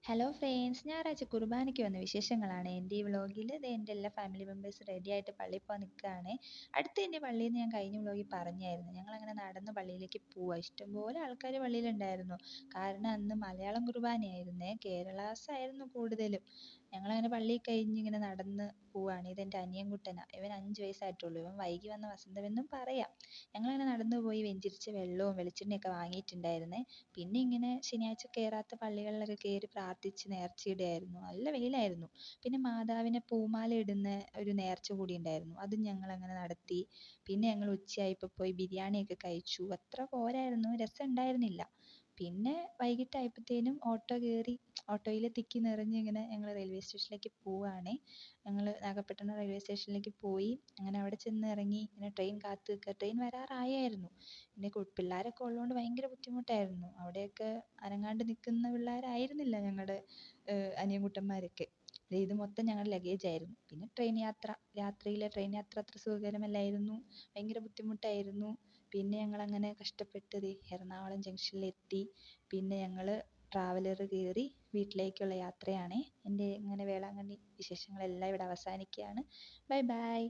Hello friends, ഞായറാഴ്ച കുർബാനയ്ക്ക് വന്ന വിശേഷങ്ങളാണ് എൻ്റെ ഈ വ്ളോഗിൽ. ഇത് എൻ്റെ എല്ലാ ഫാമിലി മെമ്പേഴ്സ് റെഡി ആയിട്ട് പള്ളിയിൽ പോകാൻ നിൽക്കുകയാണ്. അടുത്ത് എൻ്റെ പള്ളിയിൽ നിന്ന് ഞാൻ കഴിഞ്ഞ വ്ളോഗിൽ പറഞ്ഞായിരുന്നു. ഞങ്ങളങ്ങനെ നടന്ന് പള്ളിയിലേക്ക് പോവുക. ഇഷ്ടംപോലെ ആൾക്കാർ പള്ളിയിലുണ്ടായിരുന്നു. കാരണം അന്ന് മലയാളം കുർബാനയായിരുന്നേ, കേരളാസ് ആയിരുന്നു കൂടുതലും. ഞങ്ങളങ്ങനെ പള്ളിയിൽ കഴിഞ്ഞ് ഇങ്ങനെ നടന്ന് പോവുകയാണ്. ഇതെൻ്റെ അനിയൻകുട്ടനാണ്. ഇവൻ 5 വയസ്സായിട്ടുള്ളൂ. ഇവൻ വൈകി വന്ന വസന്തമെന്നും പറയാം. ഞങ്ങളങ്ങനെ നടന്നു പോയി വെഞ്ചരിച്ച വെള്ളവും വെളിച്ചെണ്ണയൊക്കെ വാങ്ങിയിട്ടുണ്ടായിരുന്നേ. പിന്നെ ഇങ്ങനെ ശനിയാഴ്ച കയറാത്ത പള്ളികളിലൊക്കെ കയറി പ്രാർത്ഥിച്ച് നേർച്ചയിടുകയായിരുന്നു. നല്ല വെയിലായിരുന്നു. പിന്നെ മാതാവിനെ പൂമാല ഇടുന്ന ഒരു നേർച്ച കൂടി ഉണ്ടായിരുന്നു. അതും ഞങ്ങളങ്ങനെ നടത്തി. പിന്നെ ഞങ്ങൾ ഉച്ചയായപ്പോൾ പോയി ബിരിയാണിയൊക്കെ കഴിച്ചു. അത്ര പോരായിരുന്നു, രസം ഉണ്ടായിരുന്നില്ല. പിന്നെ വൈകിട്ടായപ്പോഴത്തേനും ഓട്ടോ കയറി. ഓട്ടോയിൽ തിക്കി നിറഞ്ഞ് ഇങ്ങനെ ഞങ്ങൾ റെയിൽവേ സ്റ്റേഷനിലേക്ക് പോവുകയാണേ. ഞങ്ങൾ നാഗപട്ടണം റെയിൽവേ സ്റ്റേഷനിലേക്ക് പോയി. അങ്ങനെ അവിടെ ചെന്ന് ഇറങ്ങി. ഇങ്ങനെ ട്രെയിൻ കാത്ത് നിൽക്കുക. ട്രെയിൻ വരാറായായിരുന്നു. പിന്നെ പിള്ളേരൊക്കെ ഉള്ളതുകൊണ്ട് ഭയങ്കര ബുദ്ധിമുട്ടായിരുന്നു. അവിടെയൊക്കെ അനങ്ങാണ്ട് നിൽക്കുന്ന പിള്ളേരായിരുന്നില്ല ഞങ്ങളുടെ അനിയൻകുട്ടന്മാരൊക്കെ. ഇത് മൊത്തം ഞങ്ങളുടെ ലഗേജ് ആയിരുന്നു. പിന്നെ രാത്രിയിലെ ട്രെയിൻ യാത്ര അത്ര സുഖകരമല്ലായിരുന്നു. ഭയങ്കര ബുദ്ധിമുട്ടായിരുന്നു. പിന്നെ ഞങ്ങളങ്ങനെ കഷ്ടപ്പെട്ട് എറണാകുളം ജംഗ്ഷനിലെത്തി. പിന്നെ ഞങ്ങൾ ട്രാവലർ കയറി വീട്ടിലേക്കുള്ള യാത്രയാണ്. എൻ്റെ ഇങ്ങനെ വേളാങ്കണ്ണി വിശേഷങ്ങളെല്ലാം ഇവിടെ അവസാനിക്കുകയാണ്. Bye bye.